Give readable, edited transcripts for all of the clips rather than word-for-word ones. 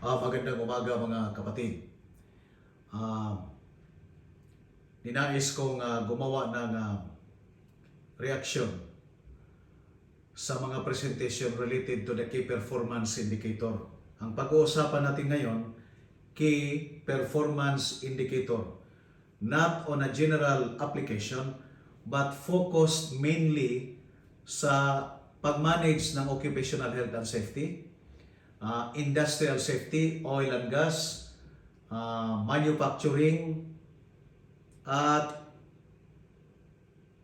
Magandang umaga mga kapatid. Ah, Ninais kong gumawa ng reaction sa mga presentation related to the Key Performance Indicator. Ang pag-uusapan natin ngayon, Key Performance Indicator. Not on a general application, but focused mainly sa pag-manage ng occupational health and safety, industrial safety, oil and gas, manufacturing, at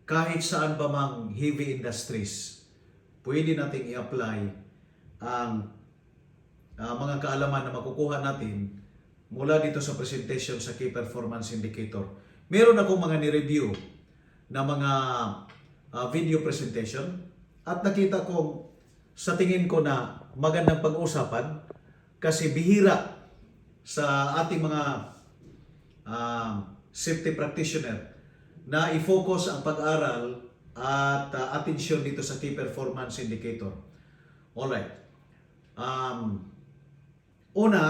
kahit saan pa mang heavy industries. Pwede natin i-apply ang mga kaalaman na makukuha natin mula dito sa presentation sa Key Performance Indicator. Meron akong mga ni-review na mga video presentation at nakita ko sa tingin ko na magandang pag-usapan kasi bihira sa ating mga safety practitioner na i-focus ang pag-aral at atensyon dito sa Key Performance Indicator. Alright. Una,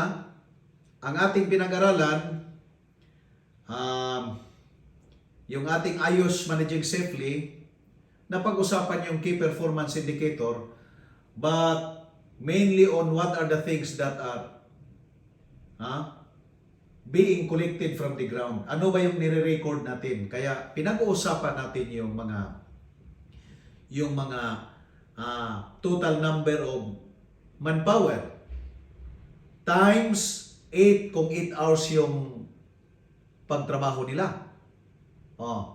ang ating pinag-aralan, yung ating IOS Managing Safely, na pag-usapan yung Key Performance Indicator, but mainly on what are the things that are being collected from the ground. Ano ba yung nire-record natin? Kaya pinag-uusapan natin yung mga total number of manpower times 8 kung 8 hours yung pagtrabaho nila.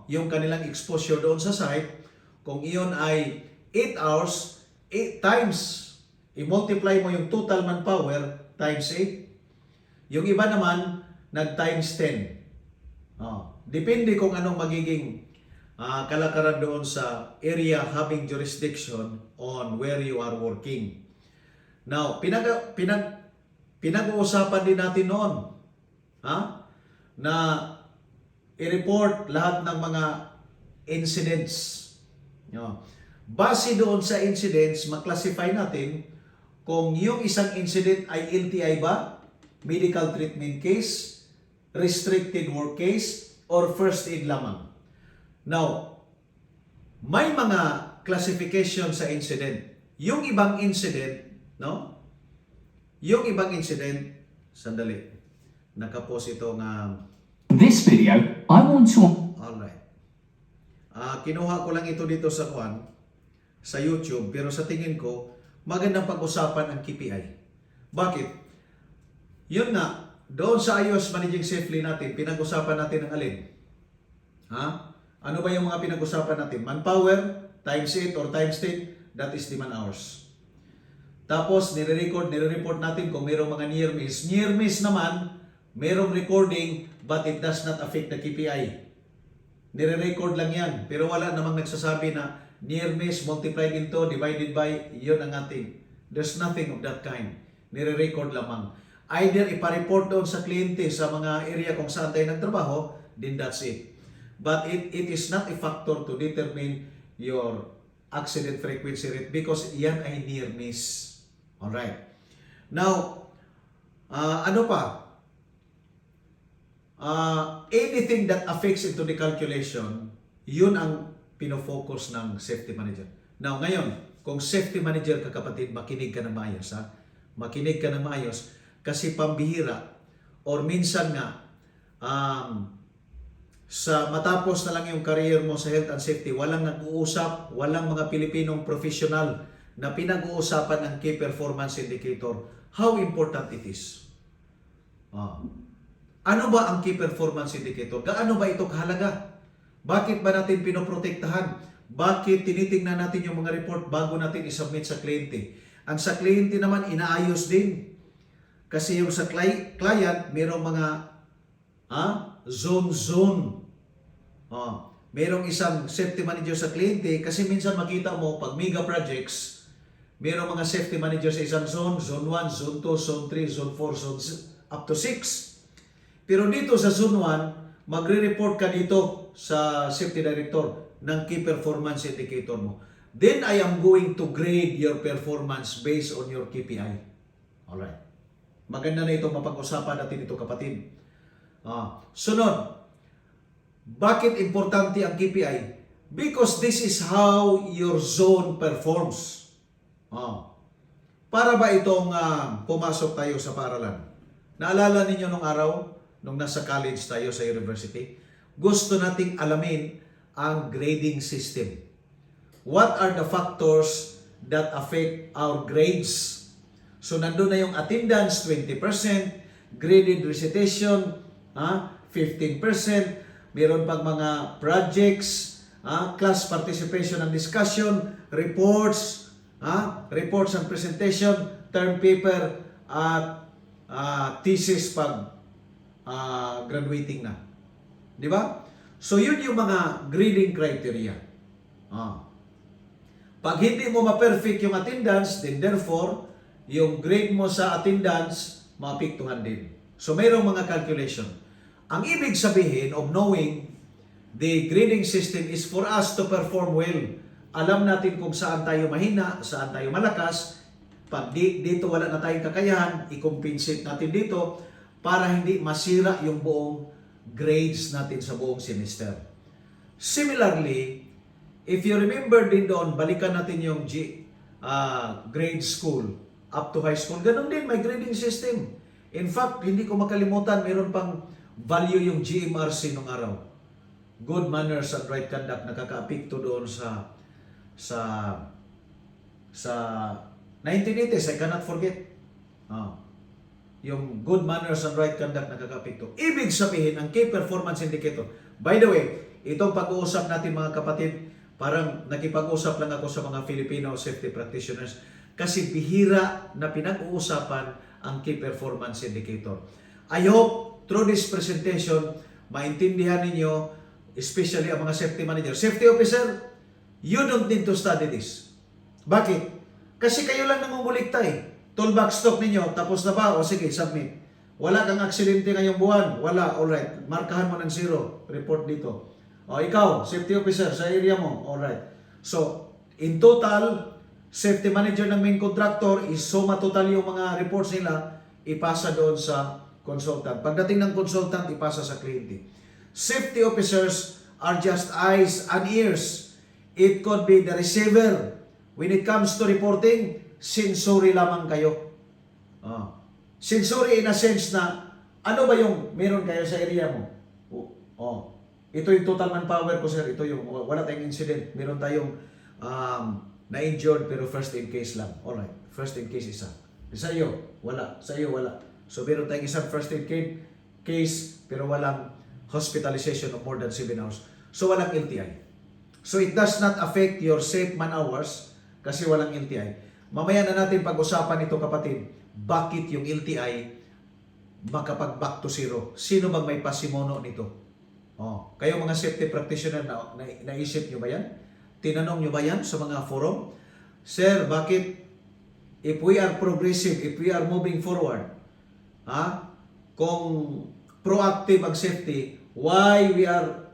Yung kanilang exposure doon sa site, kung iyon ay 8 hours, 8 times, i-multiply mo yung total manpower times 8. Yung iba naman, nag-times 10. Depende kung anong magiging kalakaran doon sa area having jurisdiction on where you are working. Now, pinag-uusapan din natin noon na i-report lahat ng mga incidents. Base doon sa incidents, mag-classify natin kung yung isang incident ay LTI ba, medical treatment case, restricted work case, or first aid lamang. Now, may mga classification sa incident. Yung ibang incident, sandali, nakapost ito nga. This video, I want to... Alright. Kinuha ko lang ito dito sa YouTube, pero sa tingin ko, magandang pag-usapan ang KPI. Bakit? Yun nga, doon sa IOS Managing Safely natin, pinag-usapan natin ang alin? Ano ba yung mga pinag-usapan natin? Manpower, times 8 or times 10, that is the man hours. Tapos, nire-report natin kung mayroong mga near miss. Near miss naman, mayroong recording, but it does not affect the KPI. Nire-record lang yan, pero wala namang nagsasabi na near miss multiplied into, divided by, yun ang ating. There's nothing of that kind. Nire-record lamang. Either ipareport doon sa kliyente sa mga area kung saan tayo nagtrabaho, then that's it. But it is not a factor to determine your accident frequency rate because yan ay near miss. Alright. Now, ano pa? Anything that affects into the calculation, yun ang pinofocus ng safety manager. Now, ngayon, kung safety manager ka kapatid, makinig ka ng maayos. Makinig ka ng maayos kasi pambihira or minsan nga sa matapos na lang yung career mo sa health and safety, walang nag-uusap, walang mga Pilipinong professional na pinag-uusapan ng Key Performance Indicator. How important it is. Ano ba ang Key Performance Indicator? Gaano ba ito kahalaga? Bakit ba natin pinoprotektahan? Bakit tinitingnan natin yung mga report bago natin isubmit sa kliyente? Ang sa kliyente naman, inaayos din. Kasi yung sa client, mayroong mga zone. Mayroong isang safety manager sa kliyente kasi minsan makita mo, pag mega projects, mayroong mga safety manager sa isang zone, zone 1, zone 2, zone 3, zone 4, zone up to 6. Pero dito sa zone 1, magre-report ka dito sa safety director ng Key Performance Indicator mo. Then I am going to grade your performance based on your KPI. Alright. Maganda na ito mapag-usapan natin ito, kapatid. Sunod, bakit importante ang KPI? Because this is how your zone performs. Para ba itong pumasok tayo sa paaralan? Naalala ninyo nung araw, nung nasa college tayo sa university, gusto nating alamin ang grading system. What are the factors that affect our grades? So nandun na yung attendance, 20%, graded recitation, 15%, meron pang mga projects, class participation and discussion, reports, reports and presentation, term paper, at thesis pag graduating na. Di ba? So yun yung mga grading criteria. Pag hindi mo ma-perfect yung attendance, then therefore, yung grade mo sa attendance, maapektuhan din. So mayroong mga calculation. Ang ibig sabihin of knowing the grading system is for us to perform well. Alam natin kung saan tayo mahina, saan tayo malakas. Pag dito wala na tayong kakayahan, i-compensate natin dito para hindi masira yung buong grades natin sa buong semester. Similarly, if you remember din doon, balikan natin yung grade school up to high school. Ganun din, may grading system. In fact, hindi ko makalimutan, mayroon pang value yung GMRC nung araw. Good manners and right conduct, nakaka-apekto doon sa 1980s, I cannot forget. Yung good manners and right conduct, nakaka-apekto. Ibig sabihin, ang key performance indicator. By the way, itong pag-uusap natin mga kapatid, parang nakipag-usap lang ako sa mga Filipino safety practitioners kasi bihira na pinag-uusapan ang key performance indicator. I hope through this presentation, maintindihan ninyo, especially ang mga safety manager. Safety officer, you don't need to study this. Bakit? Kasi kayo lang nangungulikta eh. Toolbox stock ninyo, tapos na ba? O sige, submit. Wala kang aksidente ngayong buwan? Wala, alright. Markahan mo ng 0. Report dito. O ikaw, safety officer sa area mo, alright. So, in total, safety manager ng main contractor, isuma total yung mga reports nila, ipasa doon sa consultant. Pagdating ng consultant, ipasa sa kliyente. Safety officers are just eyes and ears. It could be the receiver. When it comes to reporting, sensory lamang kayo. Sensory in a sense na, ano ba yung meron kayo sa area mo? Ito yung total manpower ko, sir. Ito yung, wala tayong incident. Meron tayong na-injured pero first aid case lang. Alright, first aid case isa. Sa iyo, wala. Sa iyo, wala. So meron tayong isang first aid case pero walang hospitalization of more than 7 hours. So walang LTI. So it does not affect your safe man hours kasi walang LTI. Mamaya na natin pag-usapan ito, kapatid. Bakit yung LTI makapag-back to zero? Sino bang may pasimono nito? Kayo mga safety practitioner, naisip nyo ba yan? Tinanong nyo ba yan sa mga forum? Sir, bakit if we are progressive, if we are moving forward, kung proactive ang safety, why we are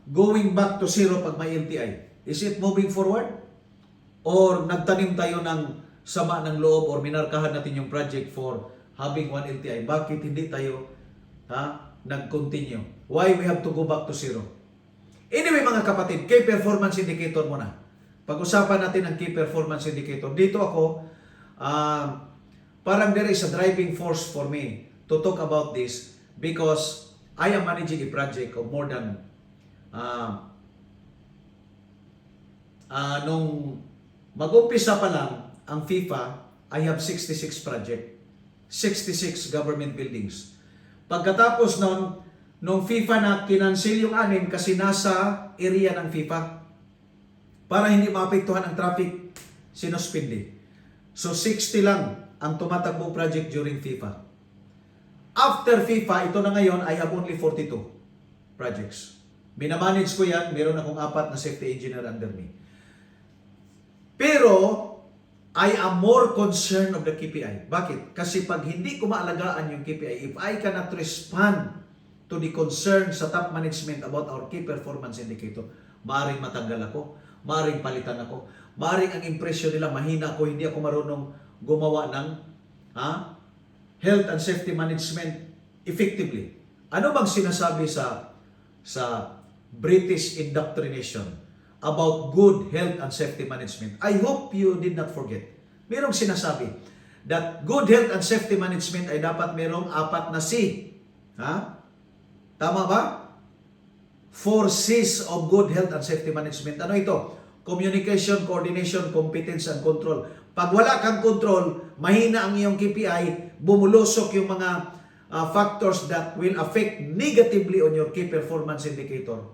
going back to zero pag may LTI? Is it moving forward? Or nagtanim tayo ng sama ng loob or minarkahan natin yung project for having one LTI? Bakit hindi tayo nag-continue? Why we have to go back to zero? Anyway mga kapatid, key performance indicator muna. Pag-usapan natin ang key performance indicator. Dito ako, parang there is a driving force for me to talk about this because I am managing a project of more than nung mag-umpisa pa lang ang FIFA, I have 66 project, 66 government buildings. Pagkatapos nung FIFA na kinansil yung 6 kasi nasa area ng FIFA para hindi maapektuhan ang traffic, sinuspindi. So 60 lang ang tumatakbong project during FIFA. After FIFA, ito na ngayon, I have only 42 projects. Minamanage ko yan, meron akong 4 na safety engineer under me. Pero, I am more concerned of the KPI. Bakit? Kasi pag hindi ko maalagaan yung KPI, if I cannot respond to the concern sa top management about our key performance indicator, maaaring matanggal ako, maaaring palitan ako, maaaring ang impression nila mahina ako, hindi ako marunong gumawa ng health and safety management effectively. Ano bang sinasabi sa British indoctrination about good health and safety management? I hope you did not forget. Merong sinasabi that good health and safety management ay dapat merong 4 na C. Tama ba? 4 C's of good health and safety management. Ano ito? Communication, coordination, competence, and control. Pag wala kang control, mahina ang iyong KPI, bumulusok yung mga factors that will affect negatively on your key performance indicator.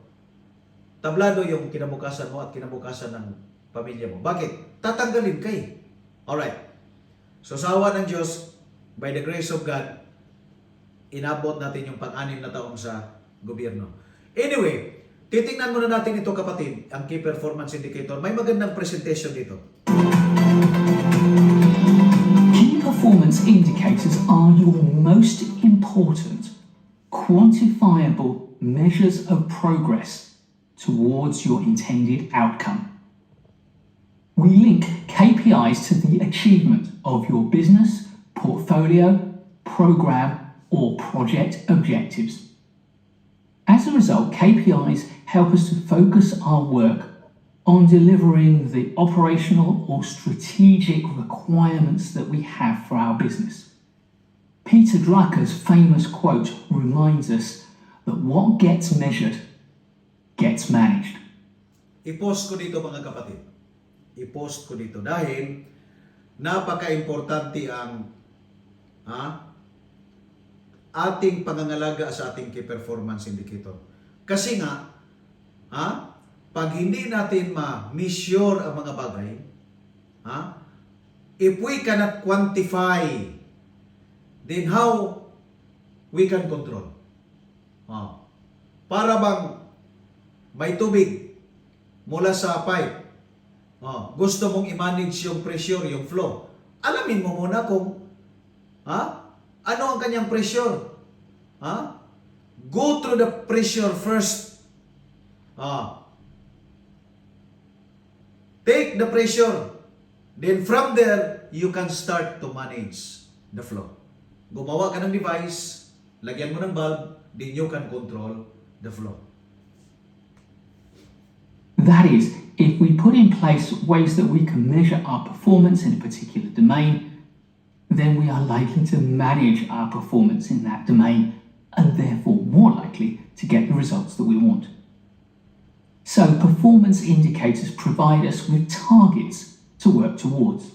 Tablado yung kinabukasan mo at kinabukasan ng pamilya mo. Bakit? Tatanggalin kay. Alright. So sa awa ng Diyos, by the grace of God, inabot natin yung pang-6 na taong sa gobyerno. Anyway, titingnan muna natin ito kapatid, ang key performance indicator. May magandang presentation dito. Key performance indicators are your most important, quantifiable measures of progress towards your intended outcome. We link KPIs to the achievement of your business, portfolio, program, or project objectives. As a result, KPIs help us to focus our work on delivering the operational or strategic requirements that we have for our business. Peter Drucker's famous quote reminds us that what gets measured gets managed. I-post ko dito mga kapatid. I-post ko dito dahil napaka-importante ang ating pangangalaga sa ating key performance indicator. Kasi nga, pag hindi natin ma-measure ang mga bagay, if we cannot quantify, then how we can control? Para bang may tubig mula sa pipe, gusto mong i-manage yung pressure, yung flow. Alamin mo muna kung ano ang kanyang pressure. Go through the pressure first. Take the pressure. Then from there, you can start to manage the flow. Gumawa ka ng device, lagyan mo ng bulb, then you can control the flow. That is, if we put in place ways that we can measure our performance in a particular domain, then we are likely to manage our performance in that domain and therefore more likely to get the results that we want. So performance indicators provide us with targets to work towards.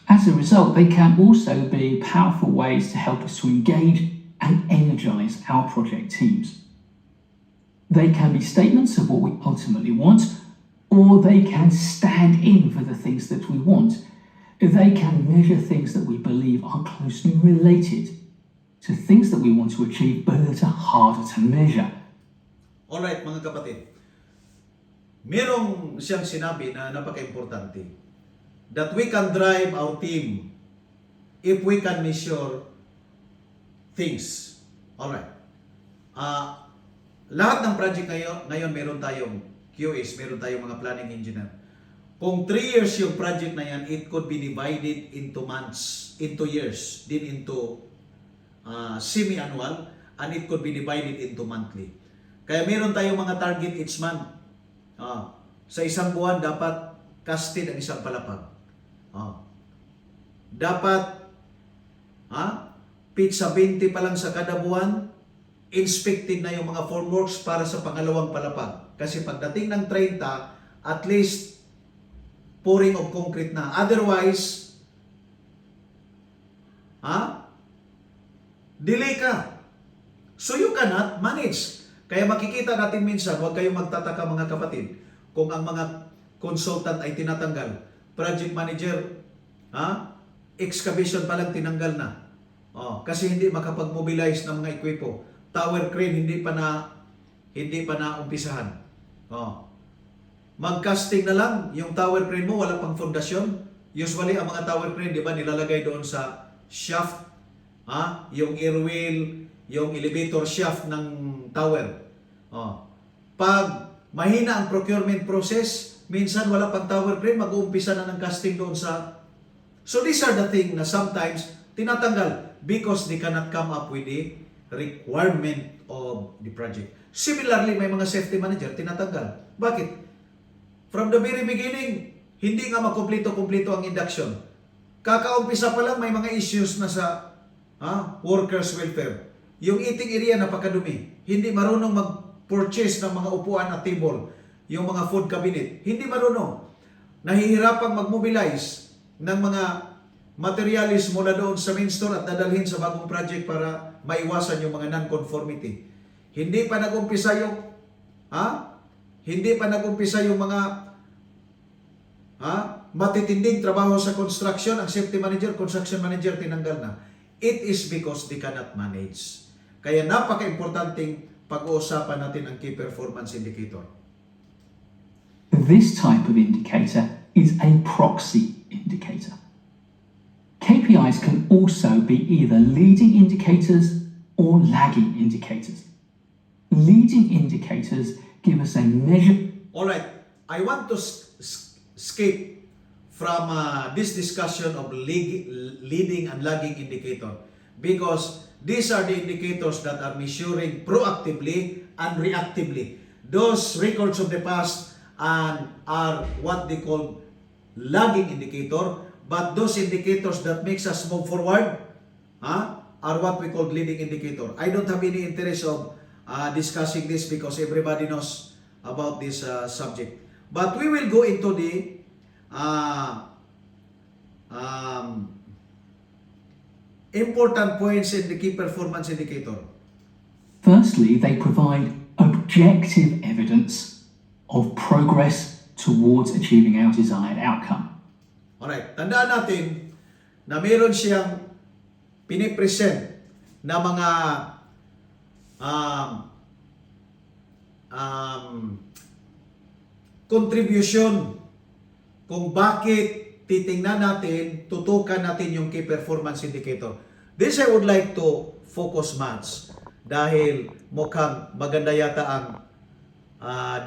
As a result, they can also be powerful ways to help us to engage and energize our project teams. They can be statements of what we ultimately want, or they can stand in for the things that we want. They can measure things that we believe are closely related to things that we want to achieve but that are harder to measure. Alright mga kapatid, merong siyang sinabi na napaka-importante that we can drive our team if we can measure things. Alright. Lahat ng project ngayon meron tayong QS, meron tayong mga planning engineer. Kung 3 years yung project na yan, it could be divided into months, into years, then into semi-annual, and it could be divided into monthly. Kaya meron tayong mga target each month. Sa isang buwan, dapat casted ang isang palapag. Dapat pizza 20 pa lang sa kada buwan, inspected na yung mga formworks para sa pangalawang palapag. Kasi pagdating ng 30, at least pouring of concrete na. Otherwise, delay ka. So you cannot manage. Kaya makikita natin minsan, huwag kayong magtataka mga kapatid, kung ang mga consultant ay tinatanggal. Project manager, excavation pa lang tinanggal na. Kasi hindi makapag-mobilize ng mga ekwipo. Tower crane hindi pa na umpisahan. Mag-casting na lang yung tower crane mo, wala pang fondasyon. Usually ang mga tower crane, di ba, nilalagay doon sa shaft, yung airwheel, yung elevator shaft ng tower. Pag mahina ang procurement process, minsan wala pang tower crane, mag-uumpisa na ng casting doon sa... So these are the things na sometimes Tinatanggal because they cannot come up with the requirement of the project. Similarly, may mga safety manager, tinatanggal. Bakit? From the very beginning, hindi nga makumpleto-kumpleto ang induction. Kakaumpisa pa lang, may mga issues na sa workers' welfare. Yung eating area, napakadumi. Hindi marunong mag-purchase ng mga upuan at table. Yung mga food cabinet, hindi marunong. Nahihirapang mag-mobilize ng mga materialis mula doon sa main store at dadalhin sa bagong project para maiwasan yung mga non-conformity. Hindi pa nag-umpisa yung mga matitinding trabaho sa construction. Ang safety manager, construction manager, tinanggal na. It is because they cannot manage. Kaya napaka-importanting pag-uusapan natin ang key performance indicator. This type of indicator is a proxy indicator. KPIs can also be either leading indicators or lagging indicators. Leading indicators give us a measure. Alright, I want to skip from this discussion of leading and lagging indicator because these are the indicators that are measuring proactively and reactively. Those records of the past are what they call lagging indicator, but those indicators that makes us move forward are what we call leading indicator. I don't have any interest of discussing this because everybody knows about this subject. But we will go into the important points in the key performance indicator. Firstly, they provide objective evidence of progress towards achieving our desired outcome. Alright, tandaan natin na meron siyang pinipresent na mga contribution kung bakit titingnan natin, tutukan natin yung key performance indicator. This I would like to focus much dahil mukhang maganda yata ang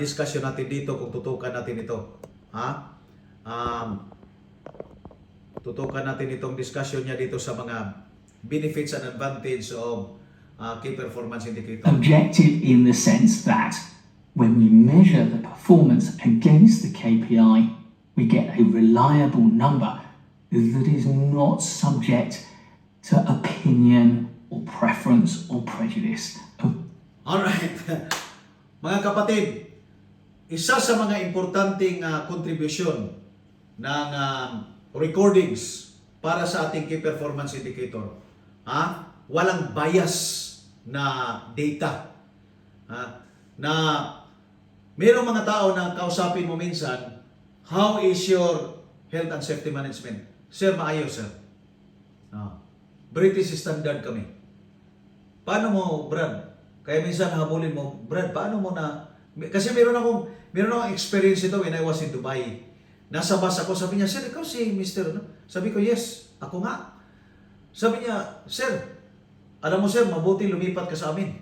discussion natin dito kung tutukan natin ito. Tutukan natin itong discussion niya dito sa mga benefits and advantage of key performance indicator. Objective in the sense that when we measure the performance against the KPI, we get a reliable number that is not subject to opinion or preference or prejudice. Alright. Mga kapatid, isa sa mga importanteng contribution ng recordings para sa ating key performance indicator, walang bias na data. Na mayroong mga tao na kausapin mo minsan, how is your health and safety management? Sir, maayos, sir. British standard kami. Paano mo, Brad? Kaya minsan habulin mo, Brad, paano mo na... Kasi meron akong experience ito when I was in Dubai. Nasa bus ako, sabi niya, sir, ikaw si Mr. No? Sabi ko, yes, ako nga. Sabi niya, sir, alam mo sir, mabuti lumipat ka sa amin.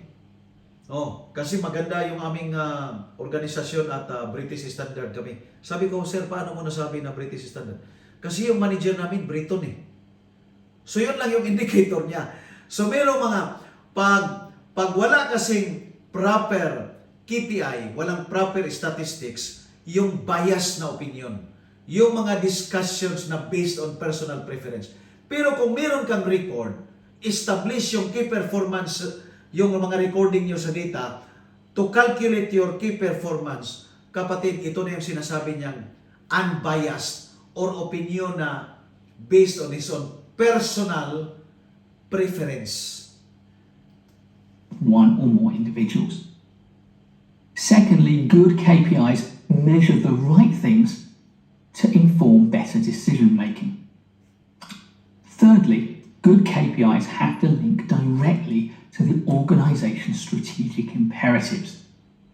Kasi maganda yung aming organisasyon at British standard kami. Sabi ko, sir, paano mo nasabi na British standard? Kasi yung manager namin, Briton eh. So yun lang yung indicator niya. So merong mga, pag wala kasing proper KPI, walang proper statistics, yung bias na opinion, yung mga discussions na based on personal preference. Pero kung meron kang record, establish yung key performance, yung mga recording nyo sa data, to calculate your key performance, kapatid, ito na yung sinasabi niyang unbiased or opinion na based on his own personal preference. One or more individuals. Secondly, good KPIs measure the right things to inform better decision making. Thirdly, good KPIs have to link directly to the organization's strategic imperatives.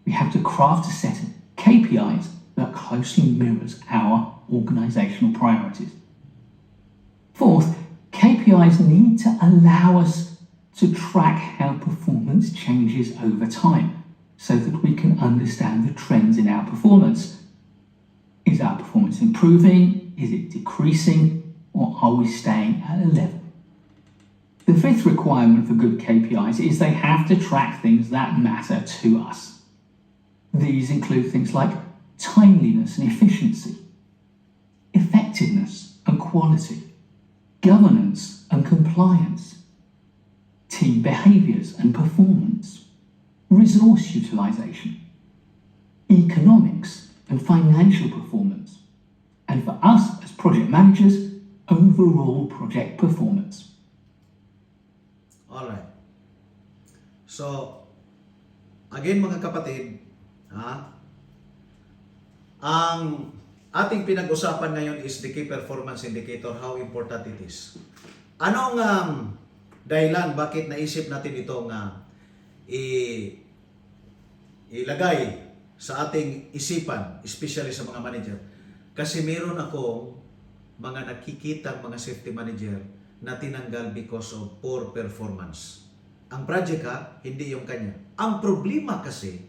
We have to craft a set of KPIs that closely mirrors our organizational priorities. Fourth, KPIs need to allow us to track how performance changes over time so that we can understand the trends in our performance. Is our performance improving? Is it decreasing? Or are we staying at a level? The fifth requirement for good KPIs is they have to track things that matter to us. These include things like timeliness and efficiency, effectiveness and quality, governance and compliance, team behaviours and performance, resource utilisation, economics and financial performance, and for us as project managers, overall project performance. Alright. So, again mga kapatid, ang ating pinag-usapan ngayon is the key performance indicator, how important it is. Anong dahilan bakit naisip natin itong ilagay sa ating isipan, especially sa mga manager? Kasi meron akong mga nakikitang mga safety manager na tinanggal because of poor performance. Ang project hindi yung kanya. Ang problema kasi,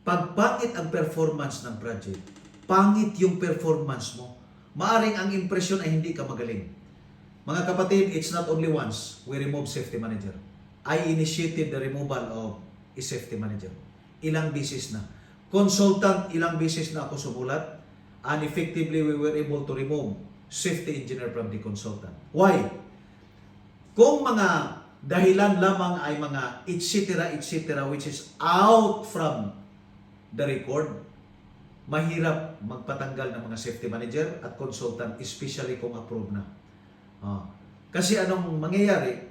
pag pangit ang performance ng project, pangit yung performance mo, maaring ang impression ay hindi ka magaling. Mga kapatid, it's not only once we remove safety manager. I initiated the removal of a safety manager. Ilang beses na. Consultant, ilang beses na ako sumulat, and effectively we were able to remove safety engineer from the consultant. Why? Kung mga dahilan lamang ay mga etc. which is out from the record, mahirap magpatanggal ng mga safety manager at consultant, especially kung approved na. Kasi anong mangyayari?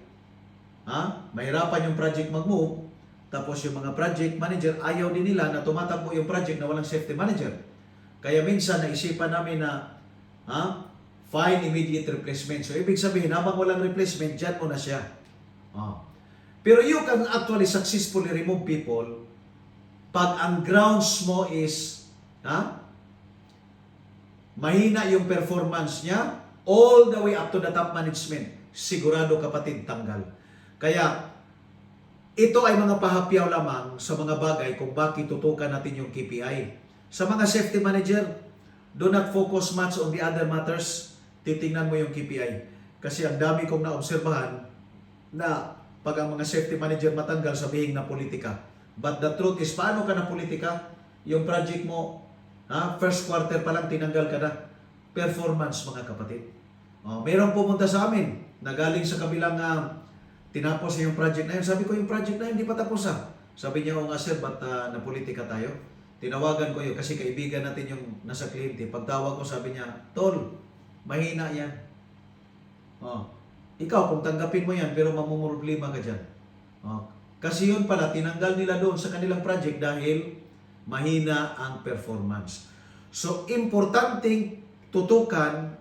Mahirapan yung project mag-move, tapos yung mga project manager, ayaw din nila na tumatakbo yung project na walang safety manager. Kaya minsan naisipan namin na find immediate replacement. So, ibig sabihin, habang walang replacement, dyan mo na siya. Pero you can actually successfully remove people pag ang grounds mo is mahina yung performance niya all the way up to the top management. Sigurado kapatid, tanggal. Kaya, ito ay mga pahapyaw lamang sa mga bagay kung bakit tutukan natin yung KPI. Sa mga safety manager, do not focus much on the other matters. Titingnan mo yung KPI. Kasi ang dami kong naobserbahan na pag ang mga safety manager matanggal, sabihin na politika. But the truth is, paano ka na politika? Yung project mo, first quarter pa lang tinanggal ka na. Performance, mga kapatid. Mayroong pumunta sa amin na galing sa kabilang tinapos yung project na yun. Sabi ko, yung project na yun, hindi pa tapos Sabi niya, nga sir, ba't napolitika tayo? Tinawagan ko yun kasi kaibigan natin yung nasa kliyente. Pagtawag ko, sabi niya, Tol, mahina yan. Ikaw, kung tanggapin mo yan, pero mamumroblema ka dyan. Kasi yun pala, tinanggal nila doon sa kanilang project dahil mahina ang performance. So, importanteng tutukan,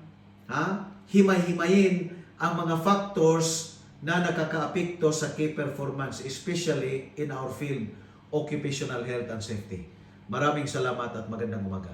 himay-himayin ang mga factors na nakakaapekto sa key performance, especially in our field, occupational health and safety. Maraming salamat at magandang umaga.